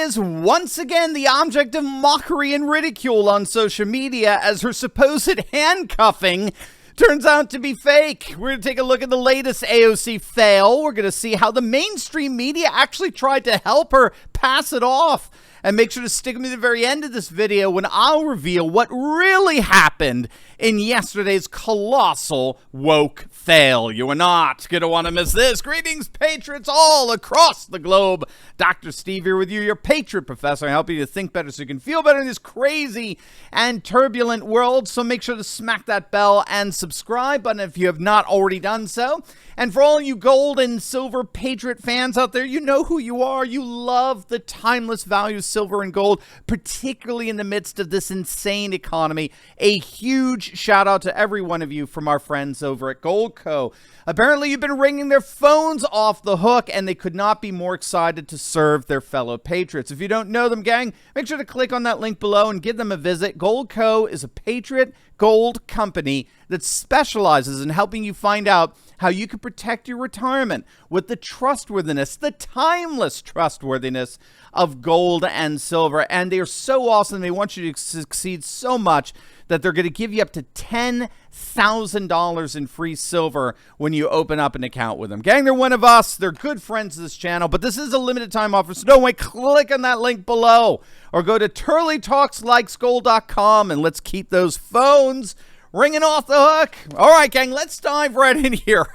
is once again the object of mockery and ridicule on social media as her supposed handcuffing turns out to be fake. We're going to take a look at the latest AOC fail. We're going to see how the mainstream media actually tried to help her pass it off. And make sure to stick with me to the very end of this video when I'll reveal what really happened in yesterday's colossal woke fail. You are not going to want to miss this. Greetings, patriots all across the globe. Dr. Steve here with you, your patriot professor, helping you to think better so you can feel better in this crazy and turbulent world. So make sure to smack that bell and subscribe button if you have not already done so. And for all you gold and silver patriot fans out there, you know who you are. You love the timeless values, silver and gold, particularly in the midst of this insane economy. A huge shout out to every one of you from our friends over at Gold Co. Apparently, you've been ringing their phones off the hook, and they could not be more excited to serve their fellow patriots. If you don't know them, gang, make sure to click on that link below and give them a visit. Gold Co. is a patriot gold company that specializes in helping you find out how you can protect your retirement with the trustworthiness, the timeless trustworthiness of gold and silver. And they are so awesome. They want you to succeed so much that they're going to give you up to $10,000 in free silver when you open up an account with them. Gang, they're one of us. They're good friends of this channel, but this is a limited time offer, so don't wait. Click on that link below or go to turleytalkslikesgold.com and let's keep those phones ringing off the hook. All right, gang, let's dive right in here.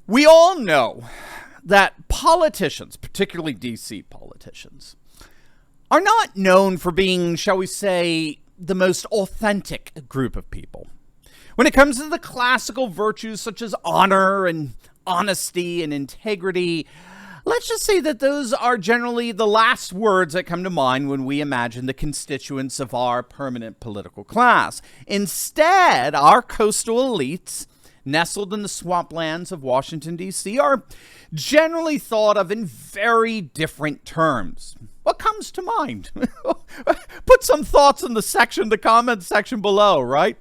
We all know that politicians, particularly DC politicians, are not known for being, shall we say, the most authentic group of people. When it comes to the classical virtues such as honor and honesty and integrity, let's just say that those are generally the last words that come to mind when we imagine the constituents of our permanent political class. Instead, our coastal elites, nestled in the swamplands of Washington, D.C., are generally thought of in very different terms. What comes to mind? Put some thoughts in the comment section below, right?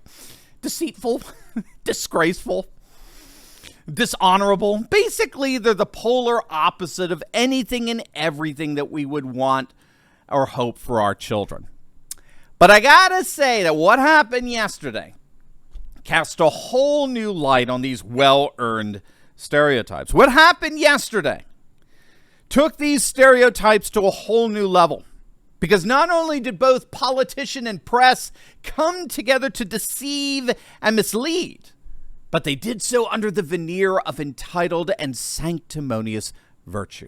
Deceitful, disgraceful, dishonorable. Basically, they're the polar opposite of anything and everything that we would want or hope for our children. But I gotta say that what happened yesterday cast a whole new light on these well-earned stereotypes. What happened yesterday took these stereotypes to a whole new level. Because not only did both politician and press come together to deceive and mislead, but they did so under the veneer of entitled and sanctimonious virtue.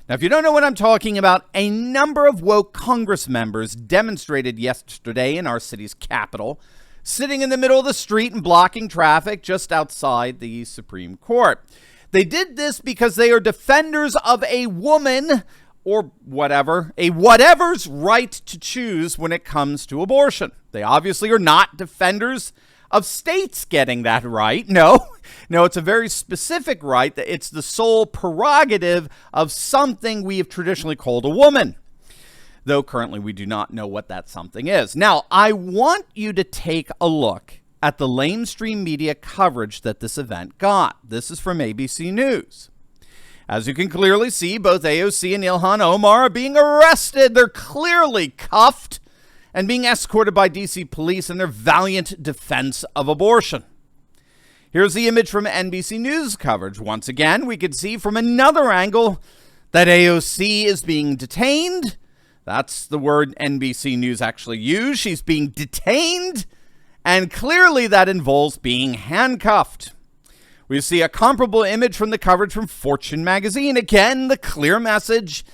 Now, if you don't know what I'm talking about, a number of woke Congress members demonstrated yesterday in our city's capital, sitting in the middle of the street and blocking traffic just outside the Supreme Court. They did this because they are defenders of a woman or whatever's right to choose when it comes to abortion. They obviously are not defenders of states getting that right. No, it's a very specific right. That it's the sole prerogative of something we have traditionally called a woman, though currently we do not know what that something is. Now, I want you to take a look at the lamestream media coverage that this event got. This is from ABC News. As you can clearly see, both AOC and Ilhan Omar are being arrested. They're clearly cuffed and being escorted by DC police in their valiant defense of abortion. Here's the image from NBC News coverage. Once again, we can see from another angle that AOC is being detained. That's the word NBC News actually used. She's being detained, and clearly that involves being handcuffed. We see a comparable image from the coverage from Fortune magazine. Again, the clear message: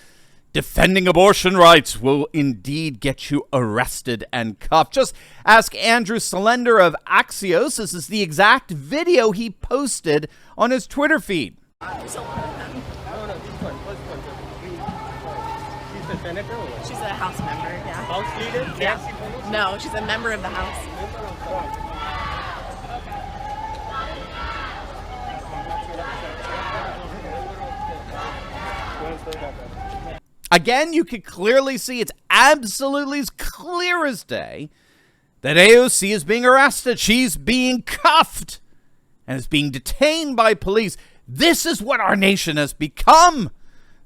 defending abortion rights will indeed get you arrested and cuffed. Just ask Andrew Salender of Axios. This is the exact video he posted on his Twitter feed. She's a House member, yeah. House leader? Yeah. No, she's a member of the House. Again, you can clearly see, it's absolutely as clear as day that AOC is being arrested. She's being cuffed and is being detained by police. This is what our nation has become.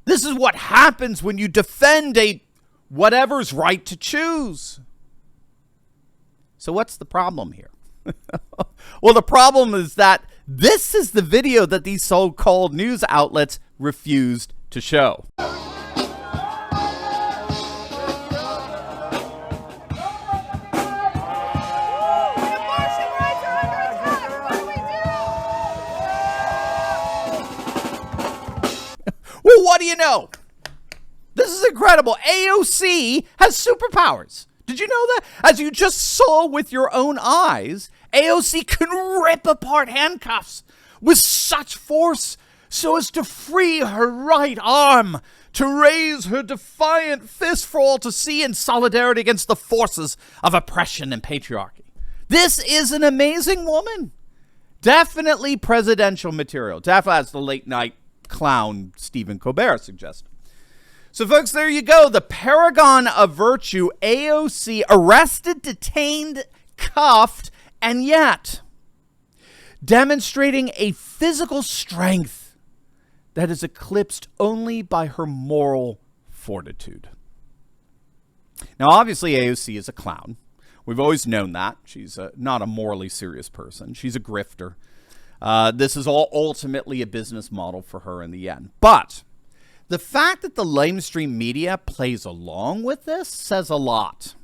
This is what happens when you defend a whatever's right to choose. So what's the problem here? Well, the problem is that this is the video that these so-called news outlets refused to show. Well, what do you know? This is incredible. AOC has superpowers. Did you know that? As you just saw with your own eyes, AOC can rip apart handcuffs with such force so as to free her right arm, to raise her defiant fist for all to see in solidarity against the forces of oppression and patriarchy. This is an amazing woman. Definitely presidential material. Definitely, as the late night clown Stephen Colbert suggested. So, folks, there you go. The paragon of virtue, AOC, arrested, detained, cuffed, and yet demonstrating a physical strength that is eclipsed only by her moral fortitude. Now, obviously, AOC is a clown. We've always known that. She's not a morally serious person. She's a grifter. This is all ultimately a business model for her in the end. But the fact that the lamestream media plays along with this says a lot.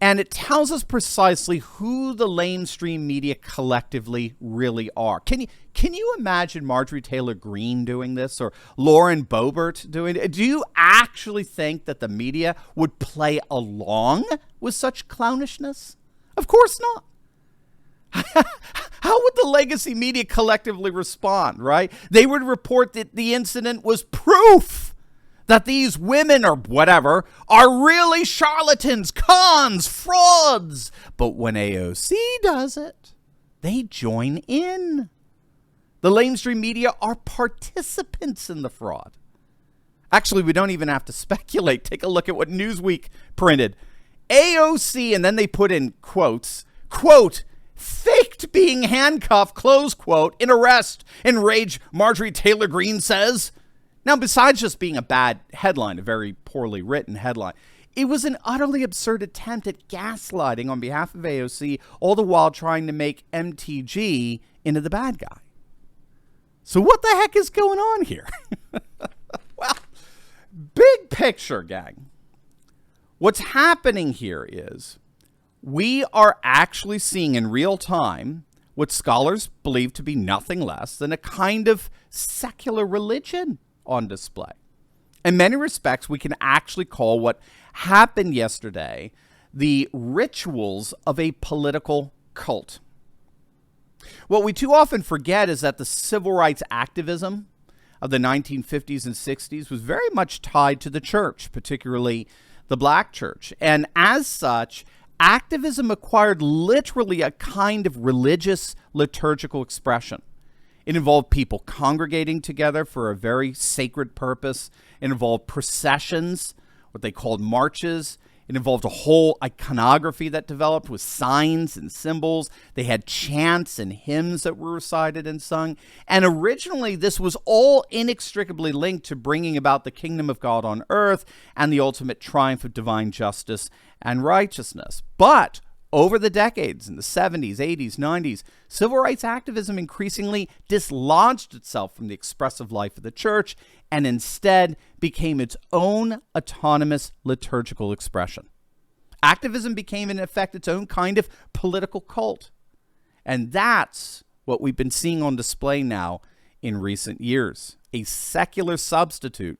And it tells us precisely who the lamestream media collectively really are. Can you imagine Marjorie Taylor Greene doing this, or Lauren Boebert doing it? Do you actually think that the media would play along with such clownishness? Of course not. How would the legacy media collectively respond, right? They would report that the incident was proof that these women or whatever are really charlatans, cons, frauds. But when AOC does it, they join in. The lamestream media are participants in the fraud. Actually, we don't even have to speculate. Take a look at what Newsweek printed. AOC, and then they put in quotes, quote, faked being handcuffed, close quote, in arrest. Enraged Marjorie Taylor Greene says. Now, besides just being a bad headline, a very poorly written headline, it was an utterly absurd attempt at gaslighting on behalf of AOC, all the while trying to make MTG into the bad guy. So what the heck is going on here? Well, big picture, gang. What's happening here is we are actually seeing in real time what scholars believe to be nothing less than a kind of secular religion on display. In many respects, we can actually call what happened yesterday the rituals of a political cult. What we too often forget is that the civil rights activism of the 1950s and 60s was very much tied to the church, particularly the black church. And as such, activism acquired literally a kind of religious liturgical expression. It involved people congregating together for a very sacred purpose. It involved processions, what they called marches. It involved a whole iconography that developed with signs and symbols. They had chants and hymns that were recited and sung. And originally, this was all inextricably linked to bringing about the kingdom of God on earth and the ultimate triumph of divine justice and righteousness. But over the decades, in the 70s, 80s, 90s, civil rights activism increasingly dislodged itself from the expressive life of the church and instead became its own autonomous liturgical expression. Activism became, in effect, its own kind of political cult. And that's what we've been seeing on display now in recent years, a secular substitute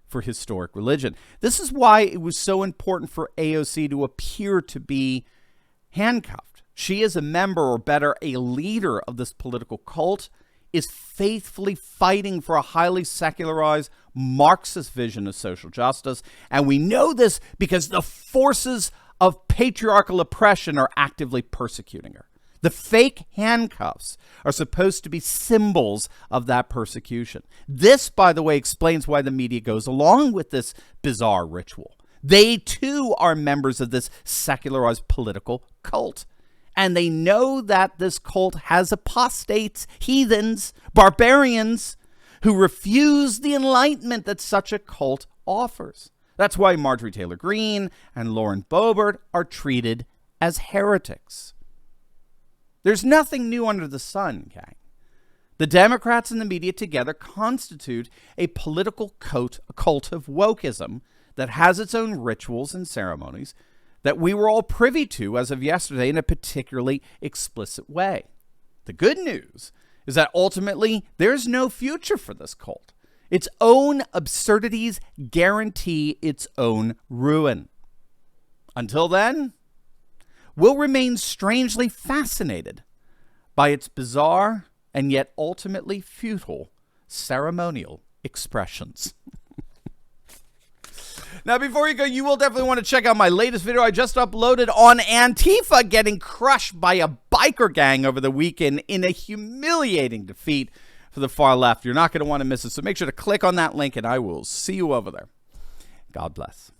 for historic religion. This is why it was so important for AOC to appear to be handcuffed. She is a member, or better, a leader of this political cult, is faithfully fighting for a highly secularized Marxist vision of social justice. And we know this because the forces of patriarchal oppression are actively persecuting her. The fake handcuffs are supposed to be symbols of that persecution. This, by the way, explains why the media goes along with this bizarre ritual. They, too, are members of this secularized political cult. And they know that this cult has apostates, heathens, barbarians who refuse the enlightenment that such a cult offers. That's why Marjorie Taylor Greene and Lauren Boebert are treated as heretics. There's nothing new under the sun, gang. The Democrats and the media together constitute a political cult of wokeism that has its own rituals and ceremonies that we were all privy to as of yesterday in a particularly explicit way. The good news is that ultimately there's no future for this cult. Its own absurdities guarantee its own ruin. Until then, we'll remain strangely fascinated by its bizarre and yet ultimately futile ceremonial expressions. Now, before you go, you will definitely want to check out my latest video I just uploaded on Antifa getting crushed by a biker gang over the weekend in a humiliating defeat for the far left. You're not going to want to miss it, so make sure to click on that link, and I will see you over there. God bless.